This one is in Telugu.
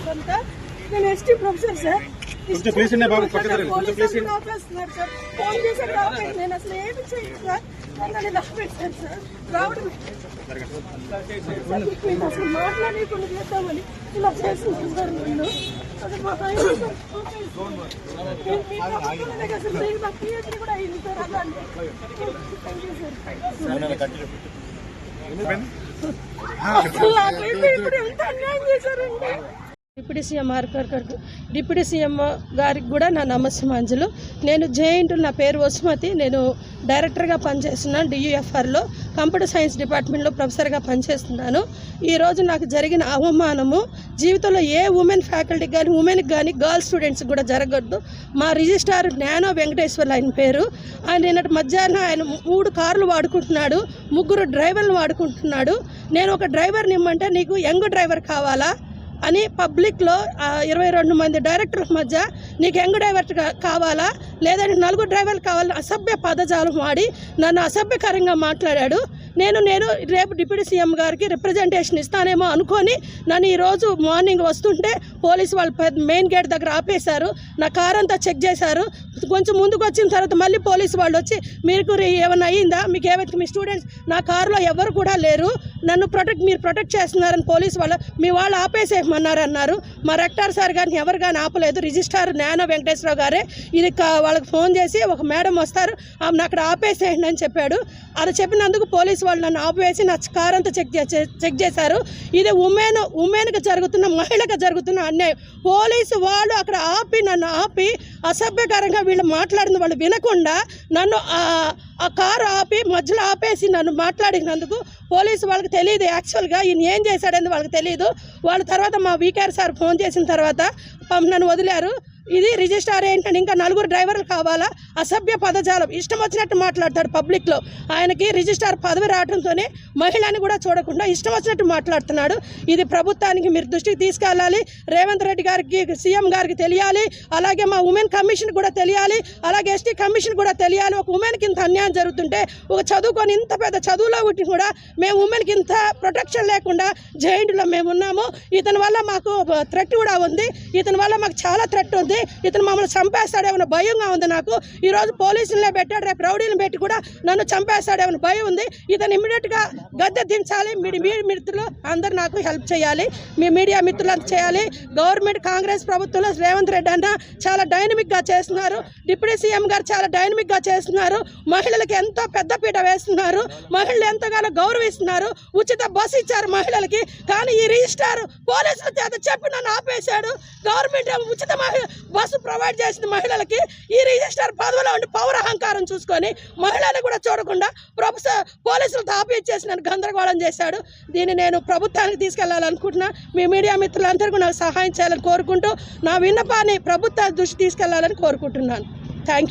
నాకంతా నేను ఎస్టీ ప్రొఫెసర్ సార్. ఆపేస్తున్నారు సార్. ఫోన్ చేశారు కాబట్టి నేను అసలు ఏమి చేయను సార్. నన్ను ఆపేశారు సార్. రావడం అసలు మాట్లాడకుండా చేద్దామని ఇలా చేస్తున్నాను సార్. నన్ను అసలు మా అసలు నా పిహెచ్డీ కూడా అయింది సార్. అలాంటి ఇప్పుడు ఎంత అన్యాయం చేశారండి. డిప్యూటీ సీఎం డిప్యూటీ సీఎం గారికి కూడా నా నమస్సమాంజలు. నేను జేఎన్టీయూ, నా పేరు వసుమతి. నేను డైరెక్టర్గా పనిచేస్తున్నాను. డియూఎఫ్ఆర్లో కంప్యూటర్ సైన్స్ డిపార్ట్మెంట్లో ప్రొఫెసర్గా పనిచేస్తున్నాను. ఈరోజు నాకు జరిగిన అవమానము జీవితంలో ఏ ఉమెన్ ఫ్యాకల్టీకి కానీ ఉమెన్కి కానీ గర్ల్స్ స్టూడెంట్స్కి కూడా జరగద్దు. మా రిజిస్ట్రార్ జ్ఞానో వెంకటేశ్వర్లు ఆయన పేరు. ఆయన నిన్నటి మధ్యాహ్నం ఆయన 3 కార్లు వాడుకుంటున్నాడు, 3 డ్రైవర్లు వాడుకుంటున్నాడు. నేను ఒక డ్రైవర్ని ఇమ్మంటే నీకు యంగ్ డ్రైవర్ కావాలా అని పబ్లిక్లో 22 మంది డైరెక్టర్ల మధ్య నీకు యంగ్ డ్రైవర్ కావాలా లేదంటే 4 డ్రైవర్లు కావాలని అసభ్య పదజాలం వాడి నన్ను అసభ్యకరంగా మాట్లాడాడు. నేను రేపు డిప్యూటీ సీఎం గారికి రిప్రజెంటేషన్ ఇస్తానేమో అనుకొని నన్ను ఈరోజు మార్నింగ్ వస్తుంటే పోలీసు వాళ్ళు మెయిన్ గేట్ దగ్గర ఆపేశారు. నా కార్ అంతా చెక్ చేశారు. కొంచెం ముందుకు వచ్చిన తర్వాత మళ్ళీ పోలీసు వాళ్ళు వచ్చి మీకు ఏమైనా అయ్యిందా, మీకు ఏమైతే మీ స్టూడెంట్స్ నా కారులో ఎవరు కూడా లేరు, నన్ను మీరు ప్రొటెక్ట్ చేస్తున్నారని పోలీసు వాళ్ళు మీ వాళ్ళు ఆపేసేయమన్నారు అన్నారు. మా రెక్టార్ సార్ గారిని ఎవరు కానీ ఆపలేదు. రిజిస్ట్రార్ జ్ఞాన వెంకటేశ్వరరావు గారే ఇది వాళ్ళకి ఫోన్ చేసి ఒక మేడం వస్తారు ఆమెను అక్కడ ఆపేసేయండి అని చెప్పాడు. అది చెప్పినందుకు పోలీసు వాళ్ళు నన్ను ఆపివేసి నా కార్ అంతా చెక్ చేశారు. ఇది ఉమెన్కి జరుగుతున్న మహిళకు జరుగుతున్న అన్యాయం. పోలీసు వాళ్ళు అక్కడ నన్ను ఆపి అసభ్యకరంగా వీళ్ళు మాట్లాడిన వాళ్ళు వినకుండా నన్ను ఆ కారు ఆపి మధ్యలో ఆపేసి నన్ను మాట్లాడినందుకు పోలీసు వాళ్ళకి తెలియదు. యాక్చువల్గా ఈయన ఏం చేశాడని వాళ్ళకి తెలియదు. వాళ్ళ తర్వాత మా వీకేఆర్ సార్ ఫోన్ చేసిన తర్వాత నన్ను వదిలారు. ఇది రిజిస్ట్రార్ ఏంటంటే ఇంకా 4 డ్రైవర్లు కావాలా, అసభ్య పదజాలం, ఇష్టం వచ్చినట్టు మాట్లాడతాడు పబ్లిక్లో. ఆయనకి రిజిస్ట్రార్ పదవి రావడంతోనే మహిళని కూడా చూడకుండా ఇష్టం వచ్చినట్టు మాట్లాడుతున్నాడు. ఇది ప్రభుత్వానికి మీరు దృష్టికి తీసుకెళ్ళాలి. రేవంత్ రెడ్డి గారికి, సీఎం గారికి తెలియాలి. అలాగే మా ఉమెన్ కమిషన్ కూడా తెలియాలి. అలాగే ఎస్టీ కమిషన్ కూడా తెలియాలి. ఒక ఉమెన్కి ఇంత అన్యాయం జరుగుతుంటే, ఒక చదువుకొని ఇంత పెద్ద చదువులో ఉట్టి కూడా మేము ఉమెన్కి ఇంత ప్రొటెక్షన్ లేకుండా జైంట్లో మేము ఉన్నాము. ఇతని వల్ల మాకు థ్రెట్ కూడా ఉంది. ఇతని వల్ల మాకు చాలా థ్రెట్ ఉంది. ఇతను మమ్మల్ని చంపేస్తాడేమన్న భయంగా ఉంది నాకు. ఈరోజు పోలీసులనే పెట్టాడు, రేపు రౌడీలను పెట్టి కూడా నన్ను చంపేస్తాడేమన్న భయం ఉంది. ఇతను ఇమ్మీడియట్గా గద్దె దించాలి. మిత్రులు అందరూ నాకు హెల్ప్ చేయాలి. మీ మీడియా మిత్రులంతా చేయాలి. గవర్నమెంట్ కాంగ్రెస్ ప్రభుత్వంలో రేవంత్ రెడ్డి అన్న చాలా డైనమిక్గా చేస్తున్నారు. డిప్యూటీ సీఎం గారు చాలా డైనమిక్గా చేస్తున్నారు. మహిళలకు ఎంతో పెద్దపీట వేస్తున్నారు. మహిళలు ఎంతగానో గౌరవిస్తున్నారు. ఉచిత బస్సు ఇచ్చారు మహిళలకి. కానీ ఈ రిజిస్ట్రార్ పోలీసుల చేత చెప్పి నన్ను ఆపేశాడు. గవర్నమెంట్ ఉచిత బస్సు ప్రొవైడ్ చేసిన మహిళలకి ఈ రిజిస్ట్రార్ పదవిలో ఉండి పౌర అహంకారం చూసుకొని మహిళలు కూడా చూడకుండా పోలీసులతో ఆపిచ్చేసి నన్ను గందరగోళం చేశాడు. దీన్ని నేను ప్రభుత్వానికి తీసుకెళ్లాలనుకుంటున్నా. మీ మీడియా మిత్రులందరూ నాకు సహాయం చేయాలని కోరుకుంటూ నా విన్నపాన్ని ప్రభుత్వ దృష్టి తీసుకెళ్లాలని కోరుకుంటున్నాను. Thank you.